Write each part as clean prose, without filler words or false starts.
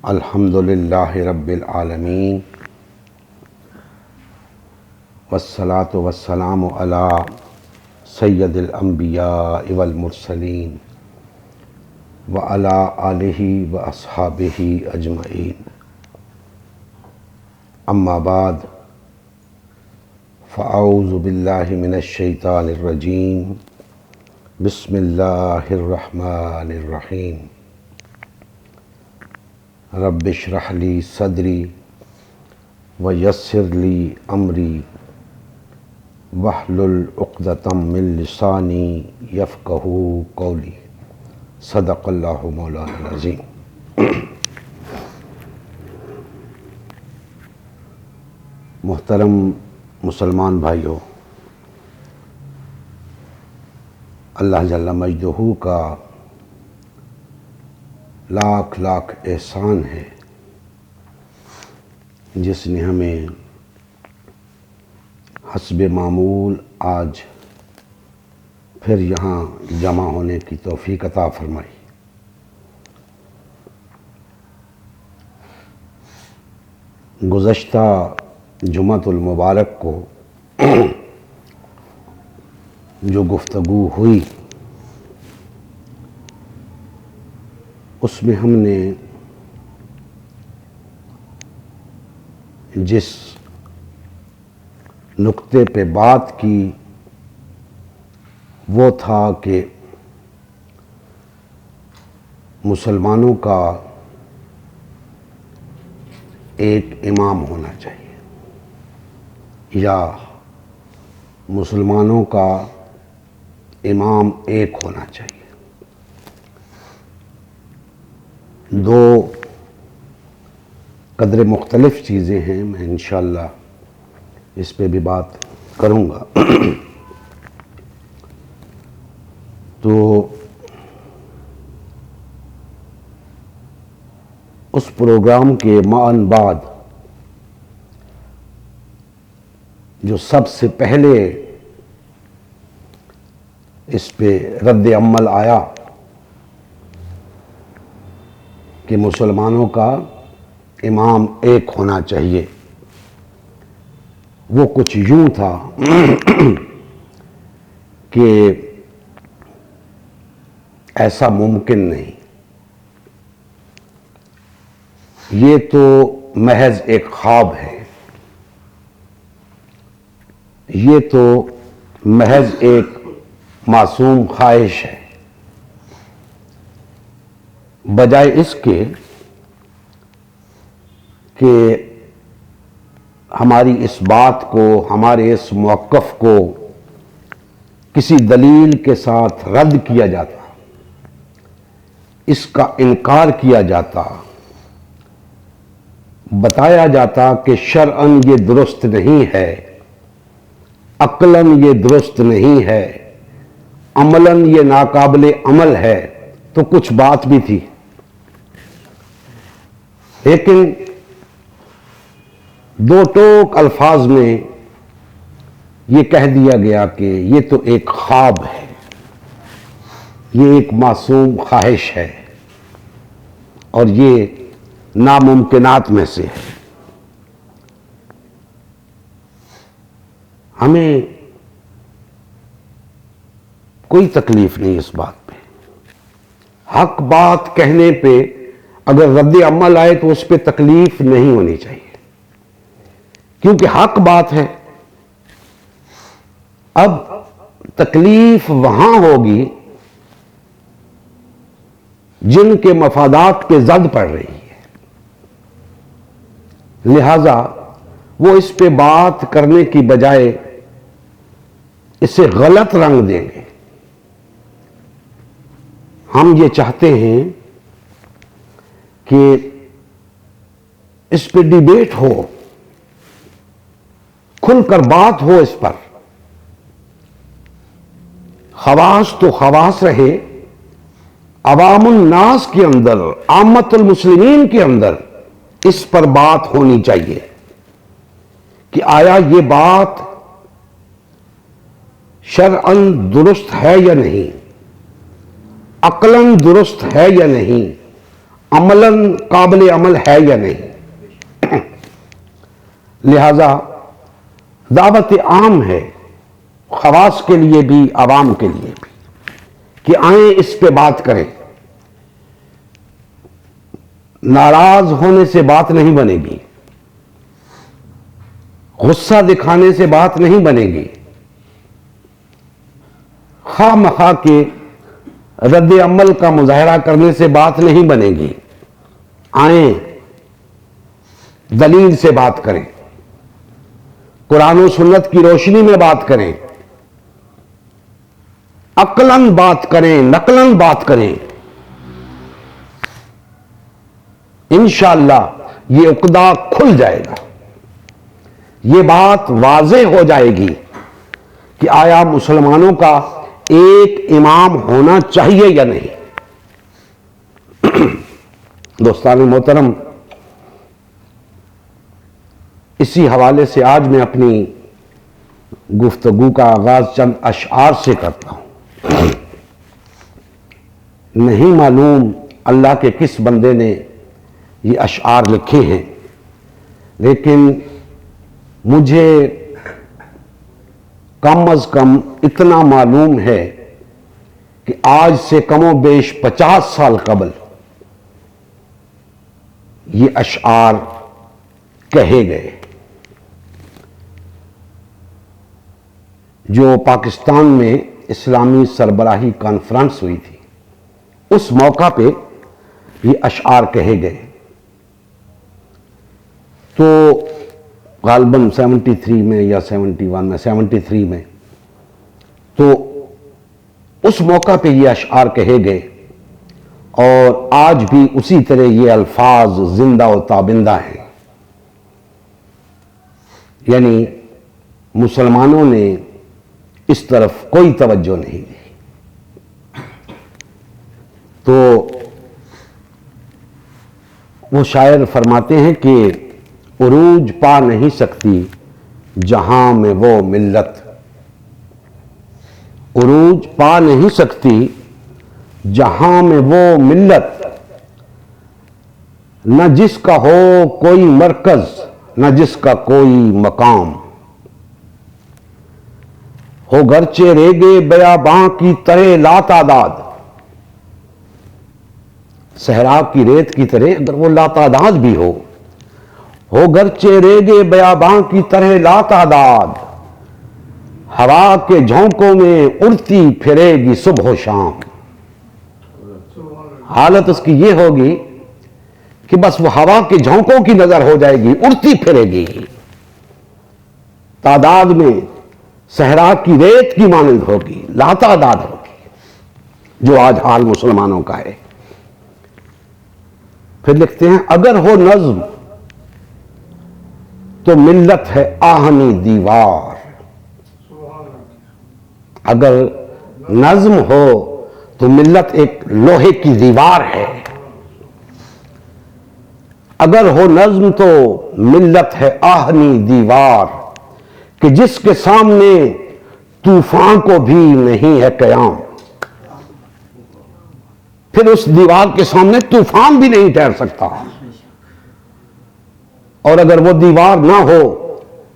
الحمد للہ رب العالمین والصلاة والسلام علی سید الانبیاء والمرسلین وعلی آلہ واصحابہ اجمعین اما بعد فاعوذ باللہ من الشیطان الرجیم بسم اللہ الرحمن الرحیم رب اشرح لی صدری ویسر لی امری واحلل عقدۃ من لسانی یفقہوا قولی صدق اللہ مولانا العظیم۔ محترم مسلمان بھائیوں، اللہ جل مجدہ کا لاکھ لاکھ احسان ہے جس نے ہمیں حسب معمول آج پھر یہاں جمع ہونے کی توفیق عطا فرمائی۔ گزشتہ جمعۃ المبارک کو جو گفتگو ہوئی اس میں ہم نے جس نقطے پہ بات کی وہ تھا کہ مسلمانوں کا ایک امام ہونا چاہیے یا مسلمانوں کا امام ایک ہونا چاہیے۔ دو قدر مختلف چیزیں ہیں، میں انشاءاللہ اس پہ بھی بات کروں گا۔ تو اس پروگرام کے معاً بعد جو سب سے پہلے اس پہ رد عمل آیا کہ مسلمانوں کا امام ایک ہونا چاہیے، وہ کچھ یوں تھا کہ ایسا ممکن نہیں، یہ تو محض ایک خواب ہے، یہ تو محض ایک معصوم خواہش ہے، بجائے اس کے کہ ہماری اس بات کو، ہمارے اس موقف کو کسی دلیل کے ساتھ رد کیا جاتا، اس کا انکار کیا جاتا، بتایا جاتا کہ شرعاً یہ درست نہیں ہے، عقلاً یہ درست نہیں ہے، عملاً یہ ناقابل عمل ہے، تو کچھ بات بھی تھی۔ لیکن دو ٹوک الفاظ میں یہ کہہ دیا گیا کہ یہ تو ایک خواب ہے، یہ ایک معصوم خواہش ہے اور یہ ناممکنات میں سے ہے۔ ہمیں کوئی تکلیف نہیں اس بات پہ، حق بات کہنے پہ اگر رد عمل آئے تو اس پہ تکلیف نہیں ہونی چاہیے، کیونکہ حق بات ہے۔ اب تکلیف وہاں ہوگی جن کے مفادات کے زد پڑ رہی ہے، لہذا وہ اس پہ بات کرنے کی بجائے اسے غلط رنگ دیں گے۔ ہم یہ چاہتے ہیں کہ اس پہ ڈیبیٹ ہو، کھل کر بات ہو اس پر، خواص تو خواص رہے، عوام الناس کے اندر، عامت المسلمین کے اندر اس پر بات ہونی چاہیے کہ آیا یہ بات شرعاً درست ہے یا نہیں، عقلاً درست ہے یا نہیں، عملاً قابل عمل ہے یا نہیں. لہذا دعوت عام ہے، خواص کے لیے بھی عوام کے لیے بھی، کہ آئیں اس پہ بات کریں. ناراض ہونے سے بات نہیں بنے گی، غصہ دکھانے سے بات نہیں بنے گی، خواہ مخواہ کے رد عمل کا مظاہرہ کرنے سے بات نہیں بنے گی. آئیں دلیل سے بات کریں، قرآن و سنت کی روشنی میں بات کریں، عقلاً بات کریں، نقلاً بات کریں. انشاءاللہ یہ عقدہ کھل جائے گا، یہ بات واضح ہو جائے گی کہ آیا مسلمانوں کا ایک امام ہونا چاہیے یا نہیں. دوستان محترم، اسی حوالے سے آج میں اپنی گفتگو کا آغاز چند اشعار سے کرتا ہوں. نہیں معلوم اللہ کے کس بندے نے یہ اشعار لکھے ہیں، لیکن مجھے کم از کم اتنا معلوم ہے کہ آج سے کم و بیش 50 سال قبل یہ اشعار کہے گئے. جو پاکستان میں اسلامی سربراہی کانفرنس ہوئی تھی، اس موقع پہ یہ اشعار کہے گئے. تو غالباً 73 میں یا 71 میں، 73 میں، تو اس موقع پہ یہ اشعار کہے گئے، اور آج بھی اسی طرح یہ الفاظ زندہ و تابندہ ہیں. یعنی مسلمانوں نے اس طرف کوئی توجہ نہیں دی. تو وہ شاعر فرماتے ہیں کہ عروج پا نہیں سکتی جہاں میں وہ ملت، عروج پا نہیں سکتی جہاں میں وہ ملت، نہ جس کا ہو کوئی مرکز نہ جس کا کوئی مقام. ہو گرچہ ریگے بیاباں کی طرح لاتعداد، صحرا کی ریت کی طرح اگر وہ لاتعداد بھی ہو گرچہ ریگے بیاباں کی طرح لاتعداد، ہوا کے جھونکوں میں اڑتی پھرے گی صبح و شام. حالت اس کی یہ ہوگی کہ بس وہ ہوا کے جھونکوں کی نظر ہو جائے گی، اڑتی پھرے گی، تعداد میں صحرا کی ریت کی مانند ہوگی، لاتعداد ہوگی، جو آج حال مسلمانوں کا ہے. پھر لکھتے ہیں اگر ہو نظم تو ملت ہے آہنی دیوار، اگر نظم ہو تو ملت ایک لوہے کی دیوار ہے. اگر ہو نظم تو ملت ہے آہنی دیوار، کہ جس کے سامنے طوفان کو بھی نہیں ہے قیام. پھر اس دیوار کے سامنے طوفان بھی نہیں ٹھہر سکتا. اور اگر وہ دیوار نہ ہو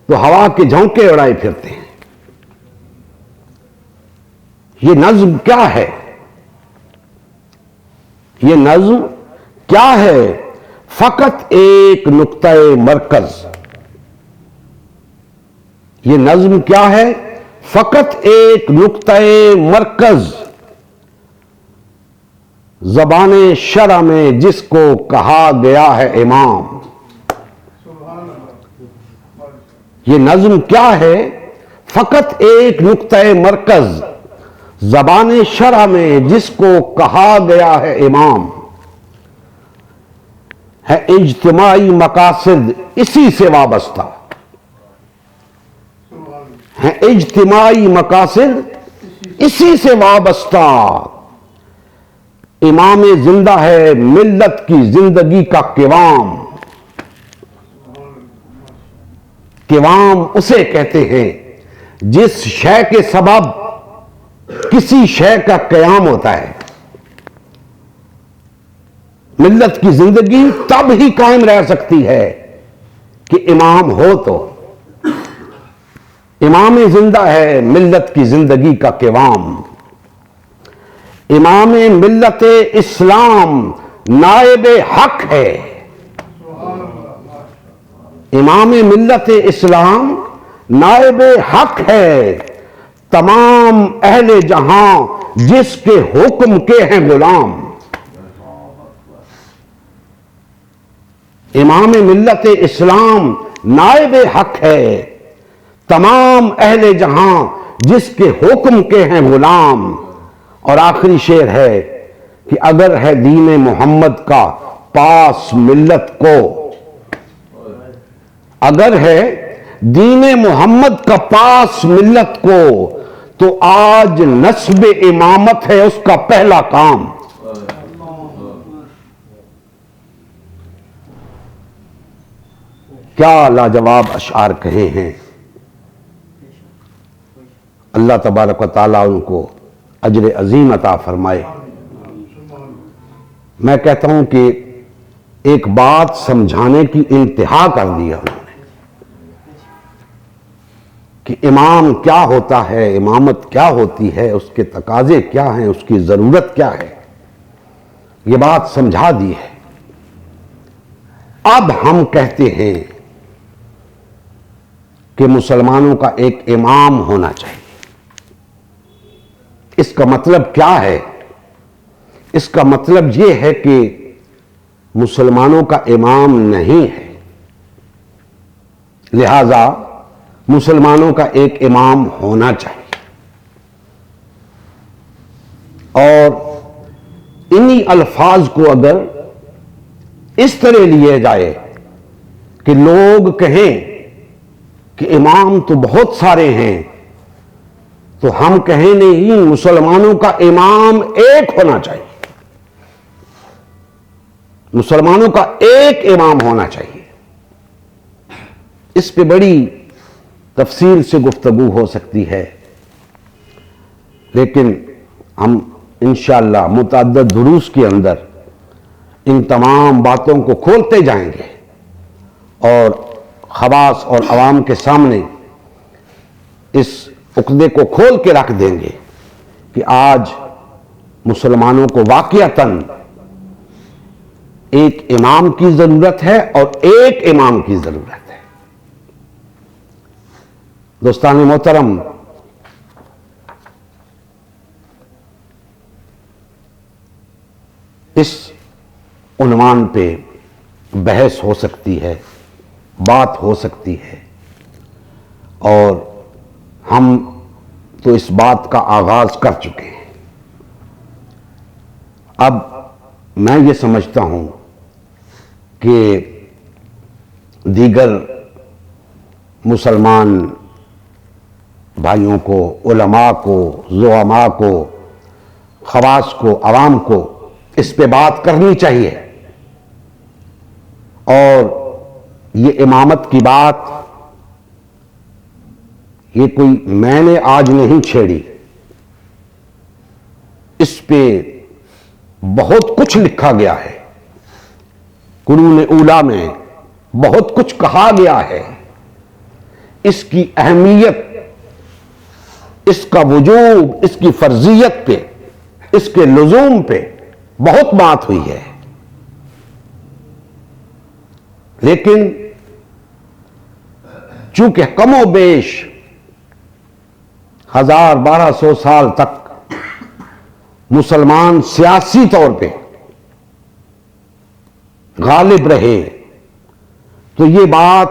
تو ہوا کے جھونکے اڑائے پھرتے ہیں. یہ نظم کیا ہے؟ یہ نظم کیا ہے؟ فقط ایک نقطہ مرکز. یہ نظم کیا ہے؟ فقط ایک نقطہ مرکز، زبان شرع میں جس کو کہا گیا ہے امام. یہ نظم کیا ہے؟ فقط ایک نقطہ مرکز، زبان شرع میں جس کو کہا گیا ہے امام. ہے اجتماعی مقاصد اسی سے وابستہ، ہے اجتماعی مقاصد اسی سے وابستہ. امام زندہ ہے ملت کی زندگی کا قوام. قوام اسے کہتے ہیں جس شے کے سبب کسی شے کا قیام ہوتا ہے. ملت کی زندگی تب ہی قائم رہ سکتی ہے کہ امام ہو تو امام زندہ ہے ملت کی زندگی کا قوام، امام ملت اسلام نائب حق ہے، امام ملت اسلام نائب حق ہے، تمام اہل جہاں جس کے حکم کے ہیں غلام، امام ملت اسلام نائب حق ہے، تمام اہل جہاں جس کے حکم کے ہیں غلام۔ اور آخری شعر ہے کہ اگر ہے دین محمد کا پاس ملت کو، اگر ہے دین محمد کا پاس ملت کو، تو آج نصب امامت ہے اس کا پہلا کام۔ کیا لاجواب اشعار کہے ہیں، اللہ تبارک و تعالیٰ ان کو اجر عظیم عطا فرمائے۔ میں کہتا ہوں کہ ایک بات سمجھانے کی انتہا کر دی ہے انہوں نے کہ امام کیا ہوتا ہے، امامت کیا ہوتی ہے، اس کے تقاضے کیا ہیں، اس کی ضرورت کیا ہے، یہ بات سمجھا دی ہے۔ اب ہم کہتے ہیں کہ مسلمانوں کا ایک امام ہونا چاہیے۔ اس کا مطلب کیا ہے؟ اس کا مطلب یہ ہے کہ مسلمانوں کا امام نہیں ہے، لہذا مسلمانوں کا ایک امام ہونا چاہیے۔ اور انہی الفاظ کو اگر اس طرح لیے جائے کہ لوگ کہیں کہ امام تو بہت سارے ہیں، تو ہم کہیں نہیں، مسلمانوں کا امام ایک ہونا چاہیے، مسلمانوں کا ایک امام ہونا چاہیے۔ اس پہ بڑی تفصیل سے گفتگو ہو سکتی ہے، لیکن ہم انشاءاللہ متعدد دروس کے اندر ان تمام باتوں کو کھولتے جائیں گے اور خواص اور عوام کے سامنے اس عقدے کو کھول کے رکھ دیں گے کہ آج مسلمانوں کو واقعتاً ایک امام کی ضرورت ہے اور ایک امام کی ضرورت ہے۔ دوستان محترم، اس عنوان پہ بحث ہو سکتی ہے، بات ہو سکتی ہے، اور ہم تو اس بات کا آغاز کر چکے ہیں۔ اب میں یہ سمجھتا ہوں کہ دیگر مسلمان بھائیوں کو، علماء کو، زعماء کو، خواص کو، عوام کو اس پہ بات کرنی چاہیے۔ اور یہ امامت کی بات، یہ کوئی میں نے آج نہیں چھیڑی، اس پہ بہت کچھ لکھا گیا ہے، قرون اولیٰ میں بہت کچھ کہا گیا ہے۔ اس کی اہمیت، اس کا وجوب، اس کی فرضیت پہ، اس کے لزوم پہ بہت بات ہوئی ہے، لیکن چونکہ کم و بیش 1200 سال تک مسلمان سیاسی طور پہ غالب رہے، تو یہ بات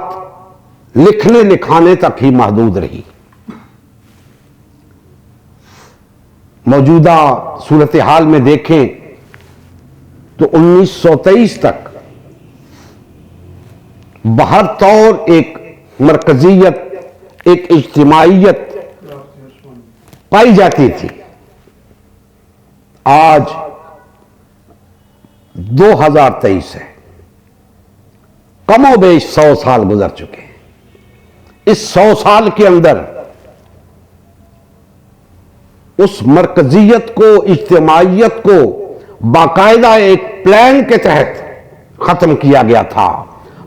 لکھنے لکھانے تک ہی محدود رہی۔ موجودہ صورتحال میں دیکھیں تو 1923 تک بہر طور ایک مرکزیت، ایک اجتماعیت پائی جاتی تھی۔ آج 2023 ہے، کم و بیش 100 سال گزر چکے ہیں۔ اس 100 سال کے اندر اس مرکزیت کو، اجتماعیت کو باقاعدہ ایک پلان کے تحت ختم کیا گیا تھا،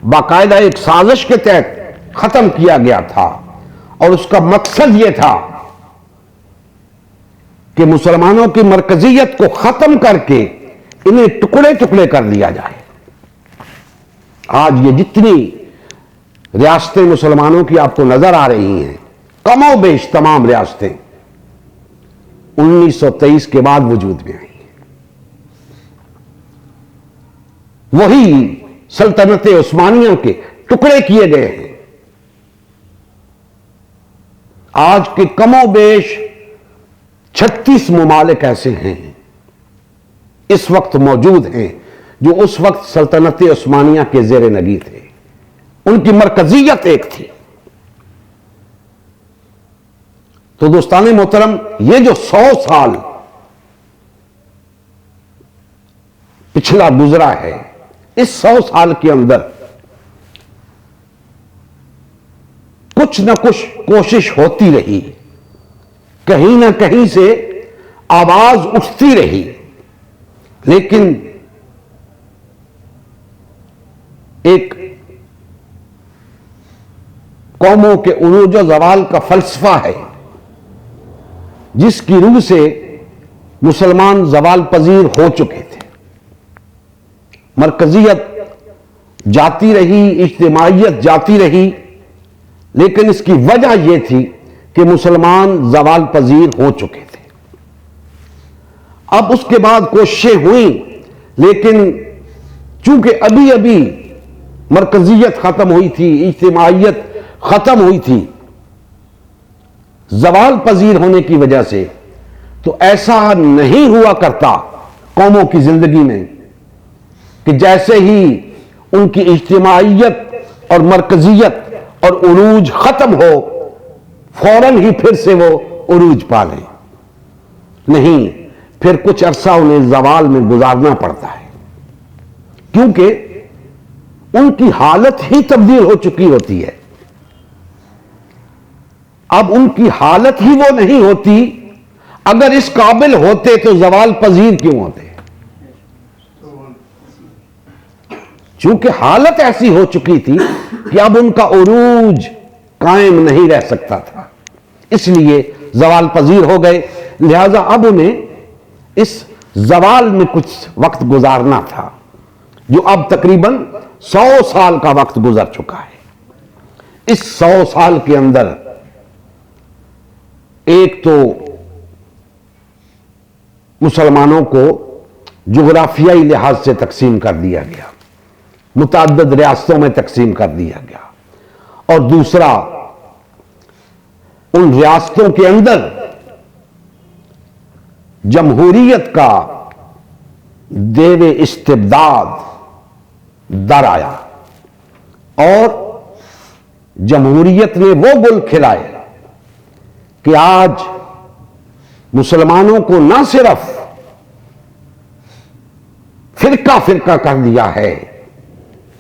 باقاعدہ ایک سازش کے تحت ختم کیا گیا تھا، اور اس کا مقصد یہ تھا کہ مسلمانوں کی مرکزیت کو ختم کر کے انہیں ٹکڑے ٹکڑے کر دیا جائے۔ آج یہ جتنی ریاستیں مسلمانوں کی آپ کو نظر آ رہی ہیں، کم و بیش تمام ریاستیں 1923 کے بعد وجود میں آئی ہیں۔ وہی سلطنت عثمانیہ کے ٹکڑے کیے گئے ہیں۔ آج کے کم و بیش 36 ممالک ایسے ہیں اس وقت موجود ہیں جو اس وقت سلطنت عثمانیہ کے زیر نگی تھے، ان کی مرکزیت ایک تھی۔ تو دوستان محترم، یہ جو 100 سال پچھلا گزرا ہے، اس 100 سال کے اندر کچھ نہ کچھ کوشش ہوتی رہی، کہیں نہ کہیں سے آواز اٹھتی رہی، لیکن ایک قوموں کے عروج و زوال کا فلسفہ ہے جس کی روح سے مسلمان زوال پذیر ہو چکے تھے۔ مرکزیت جاتی رہی، اجتماعیت جاتی رہی، لیکن اس کی وجہ یہ تھی کہ مسلمان زوال پذیر ہو چکے تھے۔ اب اس کے بعد کوششیں ہوئیں، لیکن چونکہ ابھی ابھی مرکزیت ختم ہوئی تھی، اجتماعیت ختم ہوئی تھی، زوال پذیر ہونے کی وجہ سے، تو ایسا نہیں ہوا کرتا قوموں کی زندگی میں کہ جیسے ہی ان کی اجتماعیت اور مرکزیت اور عروج ختم ہو فوراً ہی پھر سے وہ عروج پا لیں۔ نہیں، پھر کچھ عرصہ انہیں زوال میں گزارنا پڑتا ہے، کیونکہ ان کی حالت ہی تبدیل ہو چکی ہوتی ہے۔ اب ان کی حالت ہی وہ نہیں ہوتی، اگر اس قابل ہوتے تو زوال پذیر کیوں ہوتے؟ چونکہ حالت ایسی ہو چکی تھی کہ اب ان کا عروج قائم نہیں رہ سکتا تھا، اس لیے زوال پذیر ہو گئے۔ لہذا اب انہیں اس زوال میں کچھ وقت گزارنا تھا، جو اب تقریباً 100 سال کا وقت گزر چکا ہے۔ اس 100 سال کے اندر ایک تو مسلمانوں کو جغرافیائی لحاظ سے تقسیم کر دیا گیا، متعدد ریاستوں میں تقسیم کر دیا گیا، اور دوسرا ان ریاستوں کے اندر جمہوریت کا دیو استبداد در آیا، اور جمہوریت نے وہ گل کھلائے کہ آج مسلمانوں کو نہ صرف فرقہ فرقہ کر دیا ہے،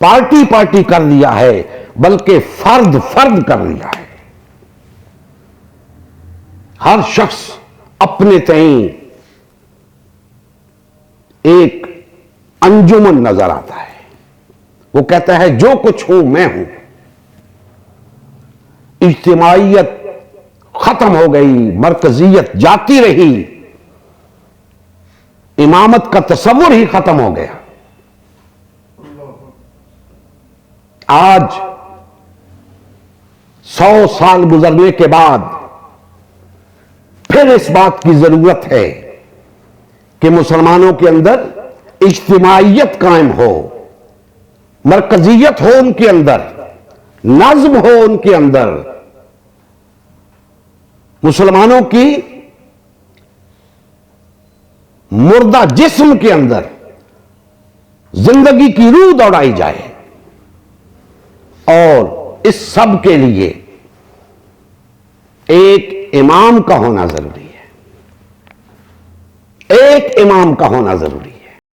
پارٹی پارٹی کر دیا ہے، بلکہ فرد فرد کر دیا ہے۔ ہر شخص اپنے تئیں ایک انجمن نظر آتا ہے، وہ کہتا ہے جو کچھ ہوں میں ہوں۔ اجتماعیت ختم ہو گئی، مرکزیت جاتی رہی، امامت کا تصور ہی ختم ہو گیا۔ آج 100 سال گزرنے کے بعد پھر اس بات کی ضرورت ہے کہ مسلمانوں کے اندر اجتماعیت قائم ہو، مرکزیت ہو ان کے اندر، نظم ہو ان کے اندر، مسلمانوں کی مردہ جسم کے اندر زندگی کی روح دوڑائی جائے، اور اس سب کے لیے ایک امام کا ہونا ضروری ہے، ایک امام کا ہونا ضروری ہے۔